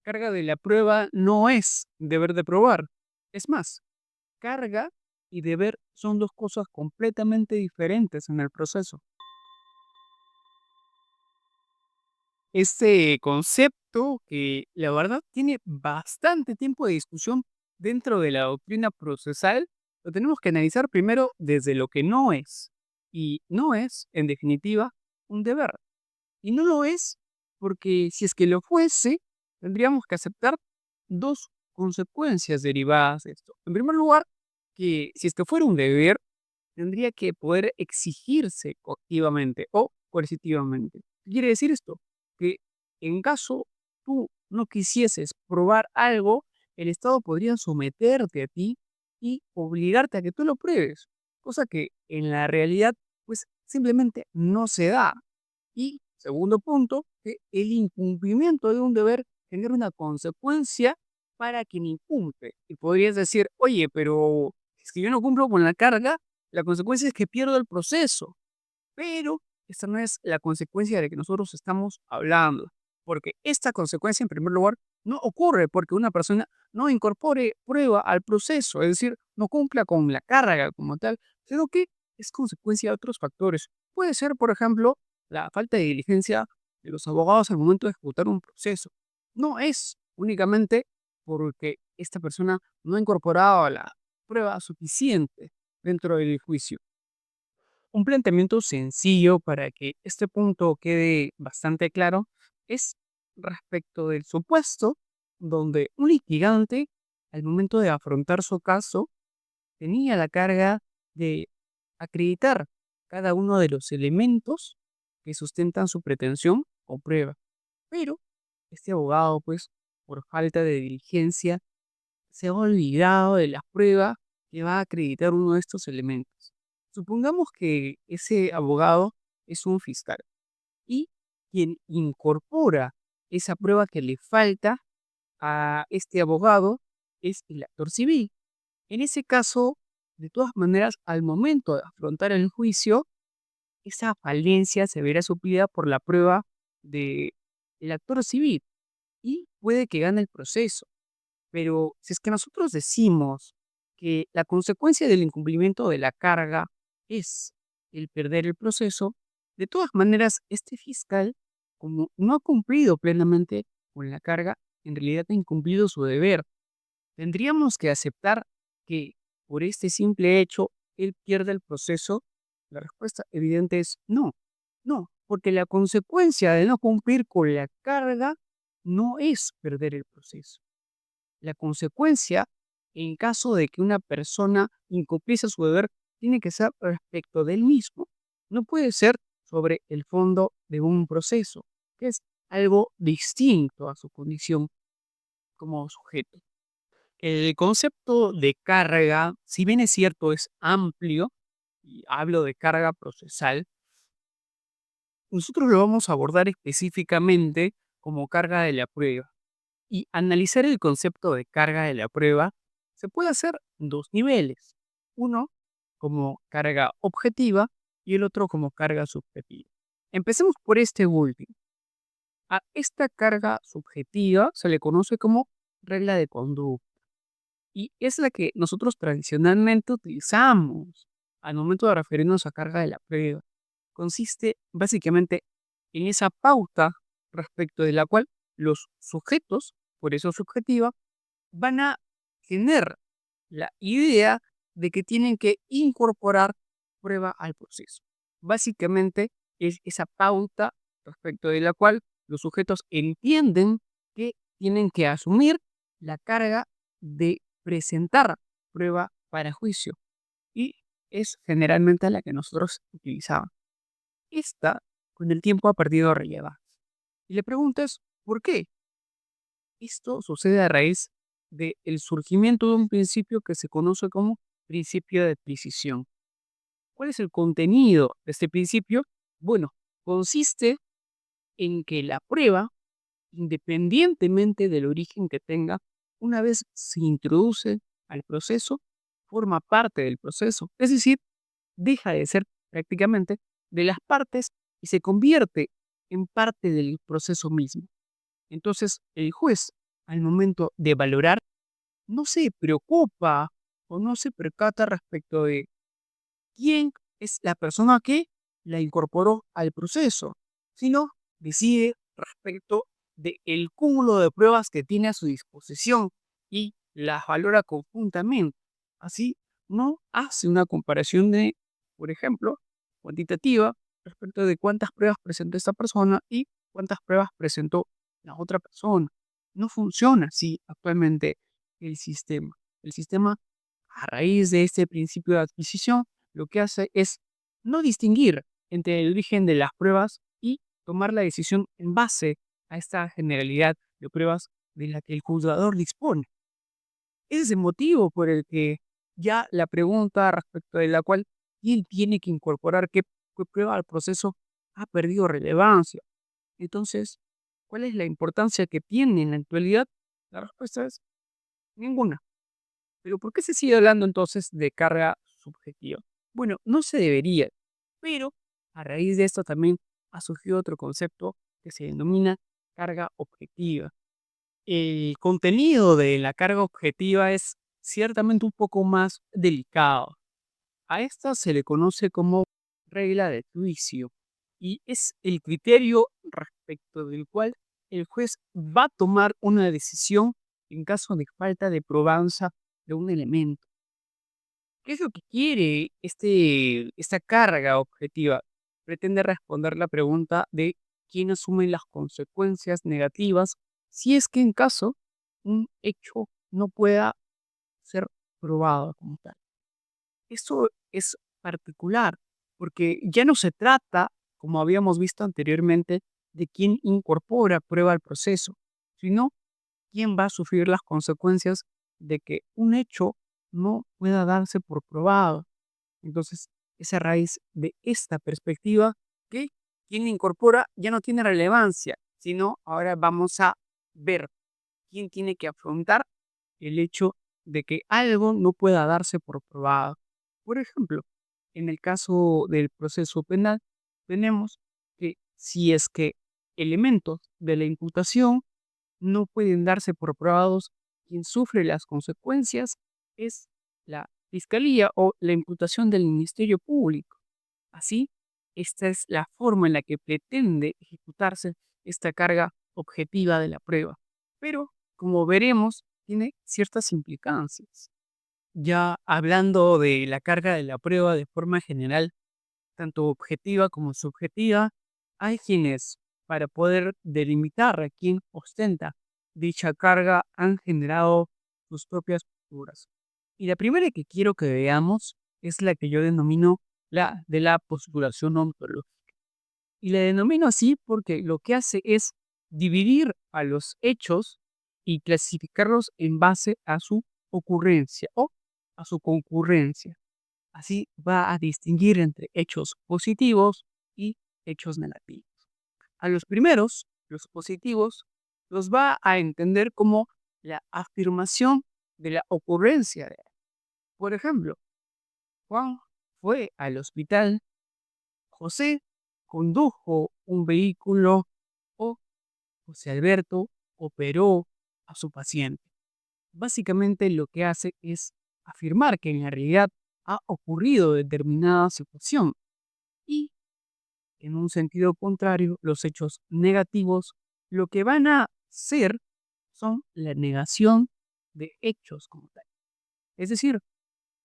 Carga de la prueba no es deber de probar. Es más, carga y deber son dos cosas completamente diferentes en el proceso. Este concepto que la verdad tiene bastante tiempo de discusión dentro de la doctrina procesal, lo tenemos que analizar primero desde lo que no es. Y no es, en definitiva, un deber. Y no lo es porque si es que lo fuese, tendríamos que aceptar dos consecuencias derivadas de esto. En primer lugar, que si es que fuera un deber, tendría que poder exigirse coactivamente o coercitivamente. ¿Qué quiere decir esto? Que en caso tú no quisieses probar algo, el Estado podría someterte a ti y obligarte a que tú lo pruebes, cosa que en la realidad pues simplemente no se da. Y segundo punto, que el incumplimiento de un deber genera una consecuencia para quien incumple. Y podrías decir, oye, pero es que yo no cumplo con la carga, la consecuencia es que pierdo el proceso. Pero esta no es la consecuencia de que nosotros estamos hablando. Porque esta consecuencia, en primer lugar, no ocurre porque una persona no incorpore prueba al proceso, es decir, no cumpla con la carga como tal, sino que es consecuencia de otros factores. Puede ser, por ejemplo, la falta de diligencia de los abogados al momento de ejecutar un proceso. No es únicamente porque esta persona no ha incorporado la prueba suficiente dentro del juicio. Un planteamiento sencillo para que este punto quede bastante claro es respecto del supuesto donde un litigante, al momento de afrontar su caso, tenía la carga de acreditar cada uno de los elementos que sustentan su pretensión o prueba. Pero este abogado, pues, por falta de diligencia, se ha olvidado de la prueba que va a acreditar uno de estos elementos. Supongamos que ese abogado es un fiscal y quien incorpora esa prueba que le falta a este abogado es el actor civil. En ese caso, de todas maneras, al momento de afrontar el juicio, esa falencia se verá suplida por la prueba del actor civil y puede que gane el proceso. Pero si es que nosotros decimos que la consecuencia del incumplimiento de la carga es el perder el proceso, de todas maneras, este fiscal, como no ha cumplido plenamente con la carga, en realidad ha incumplido su deber. Tendríamos que aceptar que por este simple hecho él pierde el proceso. La respuesta evidente es no, no, porque la consecuencia de no cumplir con la carga no es perder el proceso. La consecuencia, en caso de que una persona incumpliese su deber, tiene que ser respecto del mismo. No puede ser sobre el fondo de un proceso, que es algo distinto a su condición como sujeto. El concepto de carga, si bien es cierto, es amplio, y hablo de carga procesal, nosotros lo vamos a abordar específicamente como carga de la prueba. Y analizar el concepto de carga de la prueba se puede hacer en dos niveles. Uno como carga objetiva y el otro como carga subjetiva. Empecemos por este último. A esta carga subjetiva se le conoce como regla de conducta y es la que nosotros tradicionalmente utilizamos al momento de referirnos a carga de la prueba. Consiste básicamente en esa pauta respecto de la cual los sujetos, por eso subjetiva, van a tener la idea de que tienen que incorporar prueba al proceso. Básicamente es esa pauta respecto de la cual los sujetos entienden que tienen que asumir la carga de presentar prueba para juicio y es generalmente la que nosotros utilizamos. Esta con el tiempo ha perdido relevancia. Y le preguntas, ¿por qué? Esto sucede a raíz del surgimiento de un principio que se conoce como principio de adquisición. ¿Cuál es el contenido de este principio? Bueno, consiste en que la prueba, independientemente del origen que tenga, una vez se introduce al proceso, forma parte del proceso. Es decir, deja de ser prácticamente de las partes y se convierte en parte del proceso mismo. Entonces, el juez al momento de valorar no se preocupa o no se percata respecto de quién es la persona que la incorporó al proceso, sino decide respecto del cúmulo de pruebas que tiene a su disposición y las valora conjuntamente. Así, no hace una comparación de, por ejemplo, cuantitativa respecto de cuántas pruebas presentó esta persona y cuántas pruebas presentó la otra persona. No funciona así actualmente el sistema. El sistema, a raíz de este principio de adquisición, lo que hace es no distinguir entre el origen de las pruebas y tomar la decisión en base a esta generalidad de pruebas de la que el juzgador dispone. Ese es el motivo por el que ya la pregunta respecto de la cual quién tiene que incorporar qué prueba al proceso ha perdido relevancia. Entonces, ¿cuál es la importancia que tiene en la actualidad? La respuesta es ninguna. Pero ¿por qué se sigue hablando entonces de carga subjetiva? Bueno, no se debería, pero a raíz de esto también ha surgido otro concepto que se denomina carga objetiva. El contenido de la carga objetiva es ciertamente un poco más delicado. A esta se le conoce como regla de juicio y es el criterio respecto del cual el juez va a tomar una decisión en caso de falta de probanza de un elemento. ¿Qué es lo que quiere esta carga objetiva? Pretende responder la pregunta de quién asume las consecuencias negativas si es que en caso un hecho no pueda ser probado como tal. Esto es particular porque ya no se trata, como habíamos visto anteriormente, de quién incorpora prueba al proceso, sino quién va a sufrir las consecuencias de que un hecho no pueda darse por probado. Entonces, es a raíz de esta perspectiva que quien incorpora ya no tiene relevancia, sino ahora vamos a ver quién tiene que afrontar el hecho de que algo no pueda darse por probado. Por ejemplo, en el caso del proceso penal, tenemos que si es que elementos de la imputación no pueden darse por probados, quien sufre las consecuencias es la fiscalía o la imputación del Ministerio Público. Así, esta es la forma en la que pretende ejecutarse esta carga objetiva de la prueba. Pero, como veremos, tiene ciertas implicancias. Ya hablando de la carga de la prueba de forma general, tanto objetiva como subjetiva, hay quienes, para poder delimitar a quién ostenta dicha carga, han generado sus propias posturas. Y la primera que quiero que veamos es la que yo denomino la de la postulación ontológica. Y la denomino así porque lo que hace es dividir a los hechos y clasificarlos en base a su ocurrencia o a su concurrencia. Así va a distinguir entre hechos positivos y hechos negativos. A los primeros, los positivos, los va a entender como la afirmación de la ocurrencia de algo. Por ejemplo, Juan fue al hospital, José condujo un vehículo o José Alberto operó a su paciente. Básicamente lo que hace es afirmar que en la realidad ha ocurrido determinada situación y, en un sentido contrario, los hechos negativos lo que van a ser son la negación de hechos como tal. Es decir,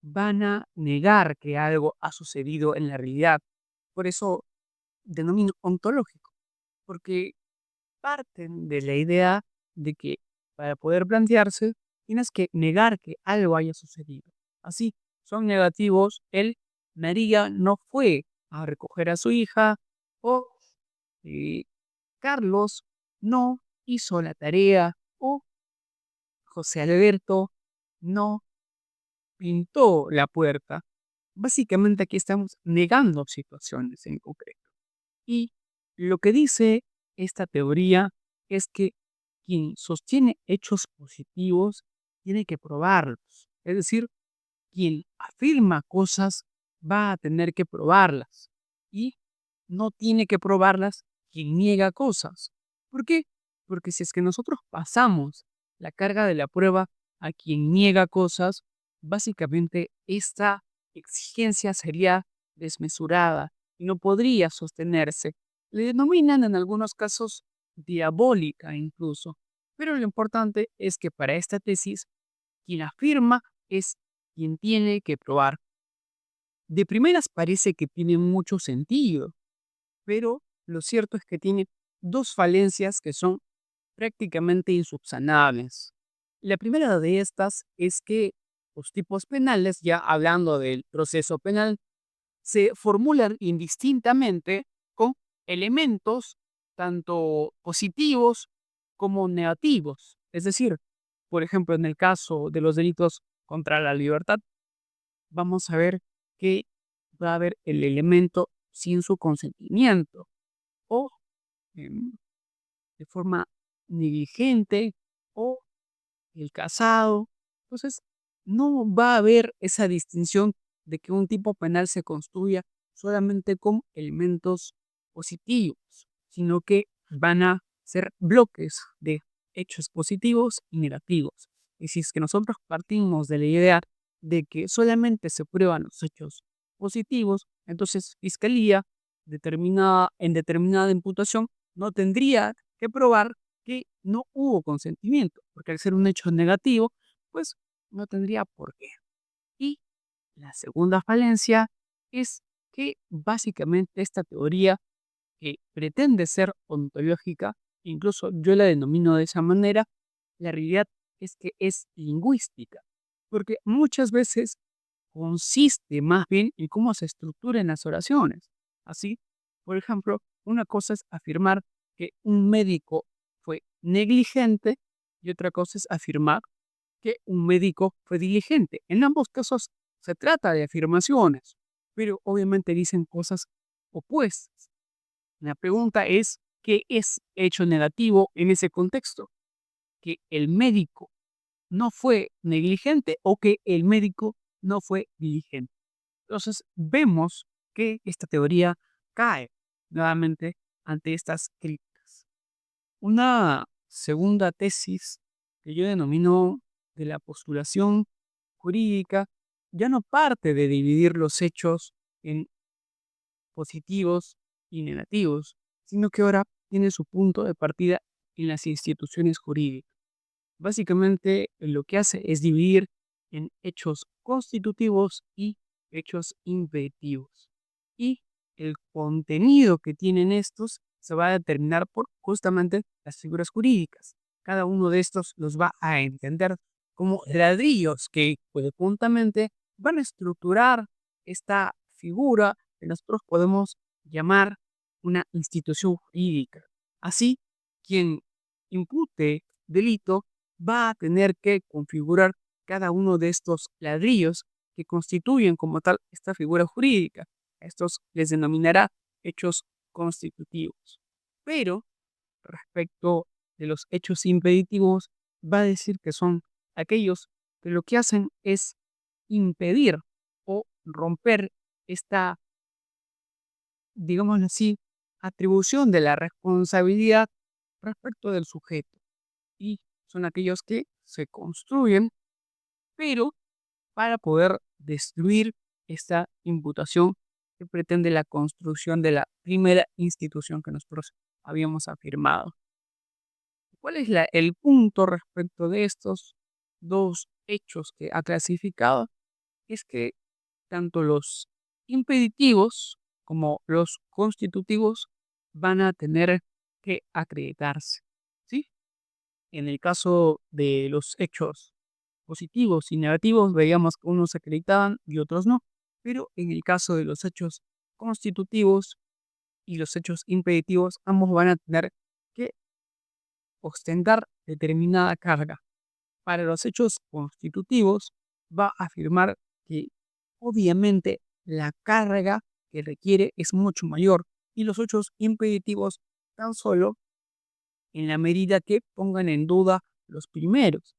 van a negar que algo ha sucedido en la realidad. Por eso denomino ontológico, porque parten de la idea de que para poder plantearse tienes que negar que algo haya sucedido. Así, son negativos el María no fue a recoger a su hija o eh, Carlos no hizo la tarea o José Alberto no pintó la puerta. Básicamente aquí estamos negando situaciones en concreto. Y lo que dice esta teoría es que quien sostiene hechos positivos tiene que probarlos. Es decir, quien afirma cosas va a tener que probarlas. Y no tiene que probarlas quien niega cosas. ¿Por qué? Porque si es que nosotros pasamos la carga de la prueba a quien niega cosas, básicamente esta exigencia sería desmesurada y no podría sostenerse. Le denominan en algunos casos diabólica incluso. Pero lo importante es que para esta tesis, quien afirma es quien tiene que probar. De primeras parece que tiene mucho sentido, pero lo cierto es que tiene dos falencias que son prácticamente insubsanables. La primera de estas es que los tipos penales, ya hablando del proceso penal, se formulan indistintamente con elementos tanto positivos como negativos. Es decir, por ejemplo, en el caso de los delitos contra la libertad, vamos a ver que va a haber el elemento sin su consentimiento o em, de forma negligente o el casado. Entonces, no va a haber esa distinción de que un tipo penal se construya solamente con elementos positivos, sino que van a ser bloques de hechos positivos y negativos. Y si es que nosotros partimos de la idea de que solamente se prueban los hechos positivos, entonces Fiscalía en determinada imputación no tendría que probar que no hubo consentimiento, porque al ser un hecho negativo, pues no tendría por qué. Y la segunda falencia es que básicamente esta teoría que pretende ser ontológica, incluso yo la denomino de esa manera, la realidad es que es lingüística, porque muchas veces consiste más bien en cómo se estructuran las oraciones. Así, por ejemplo, una cosa es afirmar que un médico fue negligente y otra cosa es afirmar que un médico fue diligente. En ambos casos se trata de afirmaciones, pero obviamente dicen cosas opuestas. La pregunta es, ¿qué es hecho negativo en ese contexto? ¿Que el médico no fue negligente o que el médico no fue diligente? Entonces vemos que esta teoría cae nuevamente ante estas críticas. Una segunda tesis que yo denomino de la postulación jurídica ya no parte de dividir los hechos en positivos y negativos, sino que ahora tiene su punto de partida en las instituciones jurídicas. Básicamente lo que hace es dividir en hechos constitutivos y hechos impeditivos. Y el contenido que tienen estos se va a determinar por justamente las figuras jurídicas. Cada uno de estos los va a entender como ladrillos que pues, juntamente van a estructurar esta figura que nosotros podemos llamar una institución jurídica. Así, quien impute delito va a tener que configurar cada uno de estos ladrillos que constituyen como tal esta figura jurídica. Estos les denominará hechos constitutivos. Pero respecto de los hechos impeditivos, va a decir que son aquellos que lo que hacen es impedir o romper esta, digámoslo así, atribución de la responsabilidad respecto del sujeto. Y son aquellos que se construyen, pero para poder destruir esta imputación que pretende la construcción de la primera institución que nosotros habíamos afirmado. ¿Cuál es el punto respecto de estos dos hechos que ha clasificado? Es que tanto los impeditivos como los constitutivos van a tener que acreditarse, ¿sí? En el caso de los hechos positivos y negativos, veíamos que unos se acreditaban y otros no, pero en el caso de los hechos constitutivos y los hechos impeditivos, ambos van a tener que ostentar determinada carga. Para los hechos constitutivos, va a afirmar que obviamente la carga que requiere es mucho mayor y los hechos impeditivos tan solo en la medida que pongan en duda los primeros.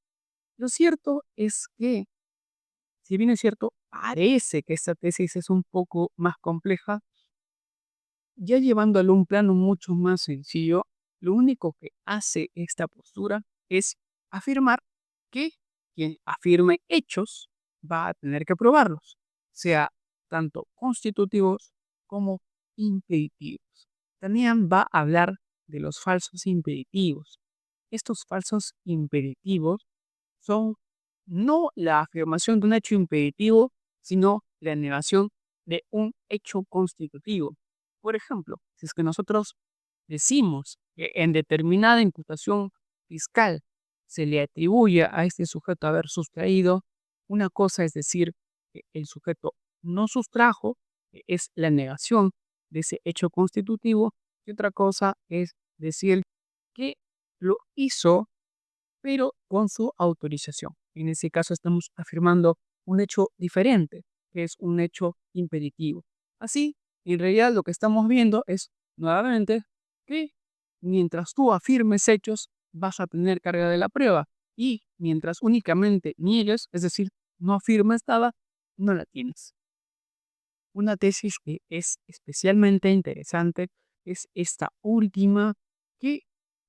Lo cierto es que, si bien es cierto, parece que esta tesis es un poco más compleja, ya llevándolo a un plano mucho más sencillo, lo único que hace esta postura es afirmar que quien afirme hechos va a tener que probarlos, sea tanto constitutivos como impeditivos. También va a hablar de los falsos impeditivos. Estos falsos impeditivos son no la afirmación de un hecho impeditivo, sino la negación de un hecho constitutivo. Por ejemplo, si es que nosotros decimos que en determinada imputación fiscal se le atribuye a este sujeto haber sustraído, una cosa es decir que el sujeto no sustrajo, que es la negación de ese hecho constitutivo, y otra cosa es decir que lo hizo pero con su autorización. En ese caso estamos afirmando un hecho diferente, que es un hecho impeditivo. Así, en realidad lo que estamos viendo es, nuevamente, que mientras tú afirmes hechos, vas a tener carga de la prueba. Y mientras únicamente niegues, es decir, no afirmes nada, no la tienes. Una tesis que es especialmente interesante es esta última, que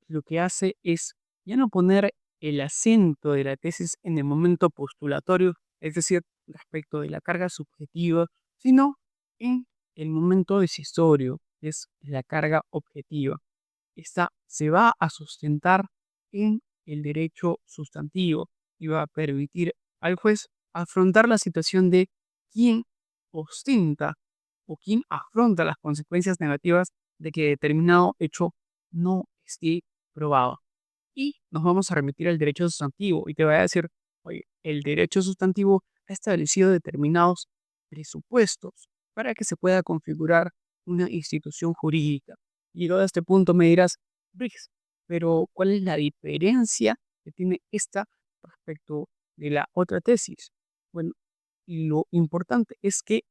lo que hace es ya no poner el acento de la tesis en el momento postulatorio, es decir, respecto de la carga subjetiva, sino en el momento decisorio, que es la carga objetiva. Esta se va a sustentar en el derecho sustantivo y va a permitir al juez afrontar la situación de quién ostenta o quién afronta las consecuencias negativas de que determinado hecho no esté probado. Y nos vamos a remitir al derecho sustantivo y te voy a decir, oye, el derecho sustantivo ha establecido determinados presupuestos para que se pueda configurar una institución jurídica. Y luego a este punto me dirás, Briggs, pero ¿cuál es la diferencia que tiene esta respecto de la otra tesis? Bueno, lo importante es que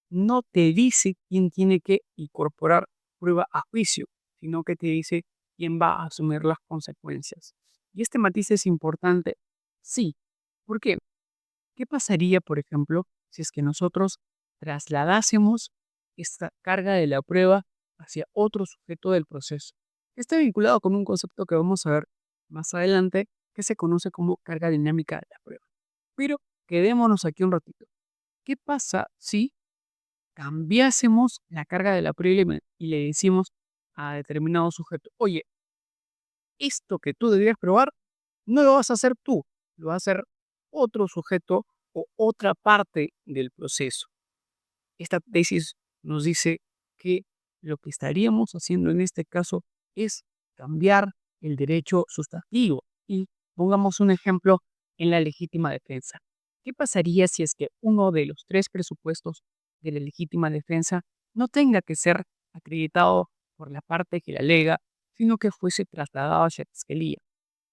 no te dice quién tiene que incorporar prueba a juicio, sino que te dice quién va a asumir las consecuencias. Y este matiz es importante, sí. ¿Por qué? ¿Qué pasaría, por ejemplo, si es que nosotros trasladásemos esta carga de la prueba hacia otro sujeto del proceso? Está vinculado con un concepto que vamos a ver más adelante, que se conoce como carga dinámica de la prueba. Pero quedémonos aquí un ratito. ¿Qué pasa si cambiásemos la carga de la prueba y le decimos a determinado sujeto, oye, esto que tú deberías probar no lo vas a hacer tú, lo va a hacer otro sujeto o otra parte del proceso? Esta tesis nos dice que lo que estaríamos haciendo en este caso es cambiar el derecho sustantivo. Y pongamos un ejemplo en la legítima defensa. ¿Qué pasaría si es que uno de los tres presupuestos de la legítima defensa no tenga que ser acreditado por la parte que la alega, sino que fuese trasladado hacia la fiscalía?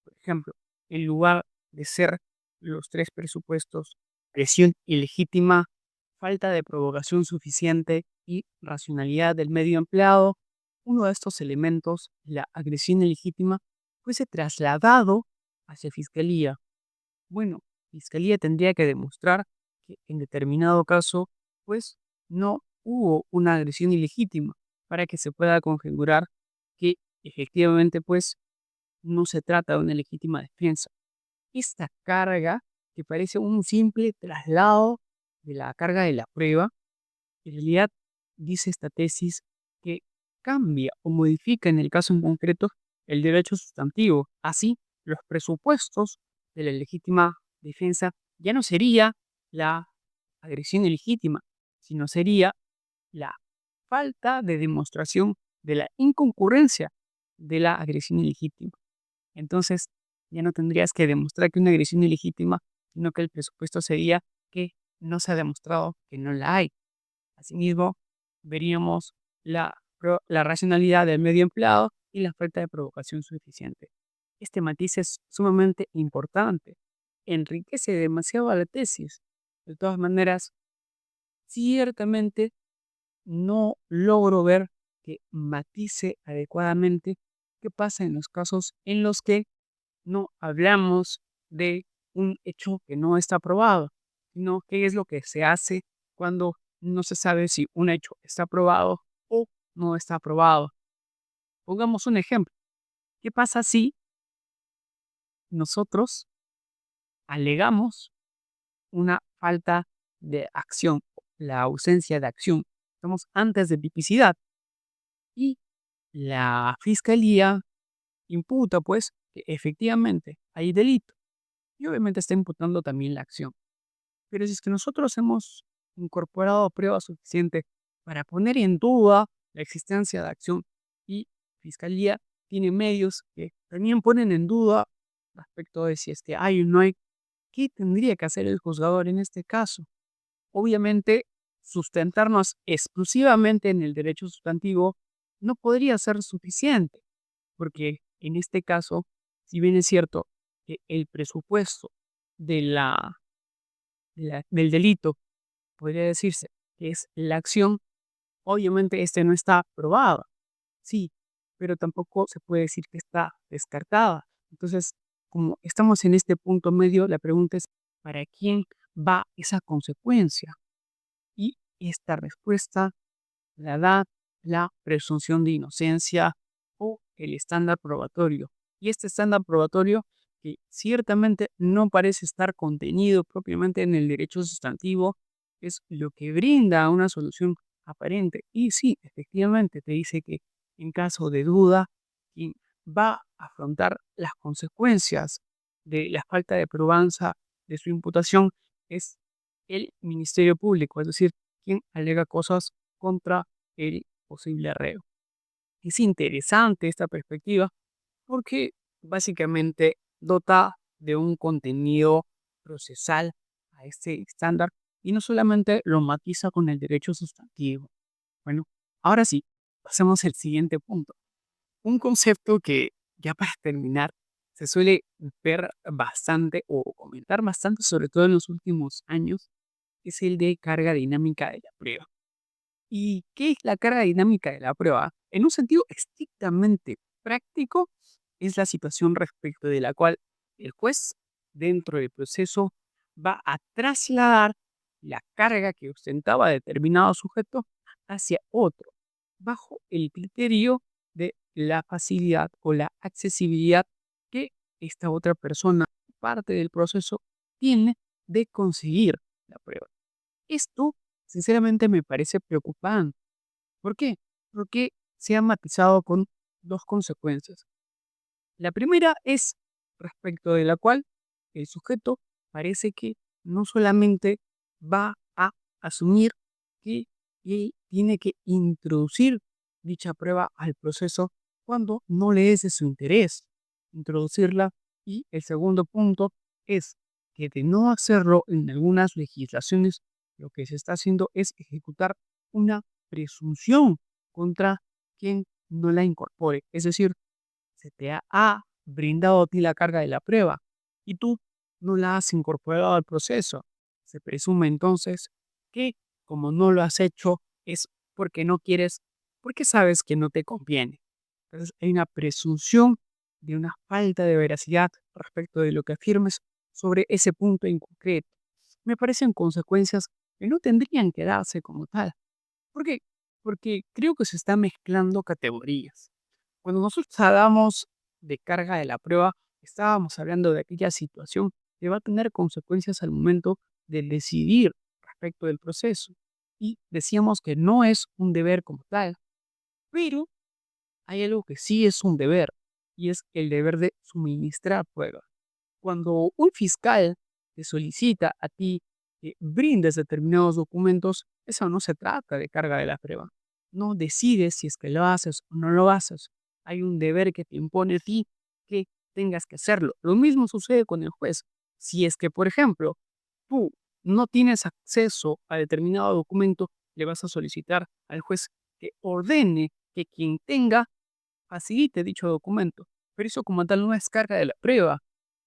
Por ejemplo, en lugar de ser los tres presupuestos, presión ilegítima, falta de provocación suficiente y racionalidad del medio empleado, uno de estos elementos, la agresión ilegítima, fuese trasladado hacia fiscalía. Bueno, fiscalía tendría que demostrar que en determinado caso, pues no hubo una agresión ilegítima para que se pueda configurar que efectivamente, pues no se trata de una legítima defensa. Esta carga, que parece un simple traslado de la carga de la prueba, en realidad dice esta tesis que cambia o modifica en el caso en concreto el derecho sustantivo. Así, los presupuestos de la legítima defensa ya no sería la agresión ilegítima, sino sería la falta de demostración de la inconcurrencia de la agresión ilegítima. Entonces, ya no tendrías que demostrar que una agresión ilegítima, sino que el presupuesto sería que no se ha demostrado que no la hay. Asimismo, veríamos la racionalidad del medio empleado y la falta de provocación suficiente. Este matiz es sumamente importante. Enriquece demasiado a la tesis. De todas maneras, ciertamente no logro ver que matice adecuadamente qué pasa en los casos en los que no hablamos de un hecho que no está probado, sino qué es lo que se hace cuando no se sabe si un hecho está probado o no está probado. Pongamos un ejemplo. ¿Qué pasa si nosotros alegamos una falta de acción, la ausencia de acción. Estamos antes de tipicidad y la fiscalía imputa, pues, que efectivamente hay delito y obviamente está imputando también la acción. Pero si es que nosotros hemos incorporado prueba suficiente para poner en duda la existencia de acción y fiscalía tiene medios que también ponen en duda respecto de si es que hay o no hay, ¿qué tendría que hacer el juzgador en este caso? Obviamente, sustentarnos exclusivamente en el derecho sustantivo no podría ser suficiente, porque en este caso, si bien es cierto que el presupuesto de del delito podría decirse que es la acción, obviamente este no está probada, sí, pero tampoco se puede decir que está descartada. Entonces, como estamos en este punto medio, la pregunta es, ¿para quién va esa consecuencia? Y esta respuesta la da la presunción de inocencia o el estándar probatorio. Y este estándar probatorio que ciertamente no parece estar contenido propiamente en el derecho sustantivo, es lo que brinda una solución aparente. Y sí, efectivamente te dice que en caso de duda, quien va a afrontar las consecuencias de la falta de probanza de su imputación es el Ministerio Público, es decir, quien alega cosas contra el posible reo. Es interesante esta perspectiva porque básicamente dota de un contenido procesal a este estándar y no solamente lo matiza con el derecho sustantivo. Bueno, ahora sí, pasemos al siguiente punto. Un concepto que, ya para terminar, se suele ver bastante o comentar bastante, sobre todo en los últimos años, es el de carga dinámica de la prueba. ¿Y qué es la carga dinámica de la prueba? En un sentido estrictamente práctico, es la situación respecto de la cual el juez, dentro del proceso, va a trasladar la carga que ostentaba determinado sujeto hacia otro, bajo el criterio de la facilidad o la accesibilidad que esta otra persona, parte del proceso, tiene de conseguir la prueba. Esto, sinceramente, me parece preocupante. ¿Por qué? Porque se ha matizado con dos consecuencias. La primera es respecto de la cual el sujeto parece que no solamente va a asumir que él tiene que introducir dicha prueba al proceso cuando no le es de su interés introducirla. Y el segundo punto es que de no hacerlo en algunas legislaciones, lo que se está haciendo es ejecutar una presunción contra quien no la incorpore. Es decir, se te ha brindado a ti la carga de la prueba y tú no la has incorporado al proceso. Se presume entonces que como no lo has hecho es porque no quieres, porque sabes que no te conviene. Entonces hay una presunción de una falta de veracidad respecto de lo que afirmes sobre ese punto en concreto. Me parecen consecuencias que no tendrían que darse como tal. ¿Por qué? Porque creo que se están mezclando categorías. Cuando nosotros hablamos de carga de la prueba, estábamos hablando de aquella situación que va a tener consecuencias al momento de decidir respecto del proceso. Y decíamos que no es un deber como tal, pero hay algo que sí es un deber, y es el deber de suministrar pruebas. Cuando un fiscal te solicita a ti que brindes determinados documentos, eso no se trata de carga de la prueba. No decides si es que lo haces o no lo haces. Hay un deber que te impone a ti que tengas que hacerlo. Lo mismo sucede con el juez. Si es que, por ejemplo, tú no tienes acceso a determinado documento, le vas a solicitar al juez que ordene que quien tenga facilite dicho documento. Pero eso como tal no es carga de la prueba.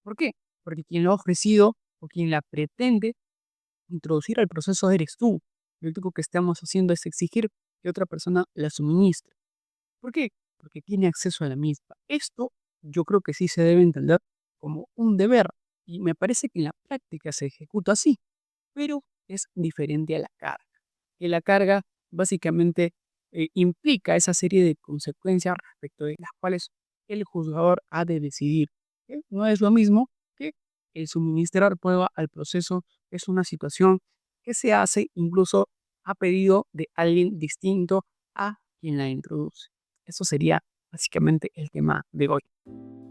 ¿Por qué? Porque quien lo ha ofrecido o quien la pretende introducir al proceso eres tú. Lo único que estamos haciendo es exigir que otra persona la suministre. ¿Por qué? Porque tiene acceso a la misma. Esto yo creo que sí se debe entender como un deber y me parece que en la práctica se ejecuta así, pero es diferente a la carga. Que la carga básicamente implica esa serie de consecuencias respecto de las cuales el juzgador ha de decidir. que no es lo mismo que el suministrar prueba al proceso. Es una situación que se hace incluso a pedido de alguien distinto a quien la introduce. Eso sería básicamente el tema de hoy.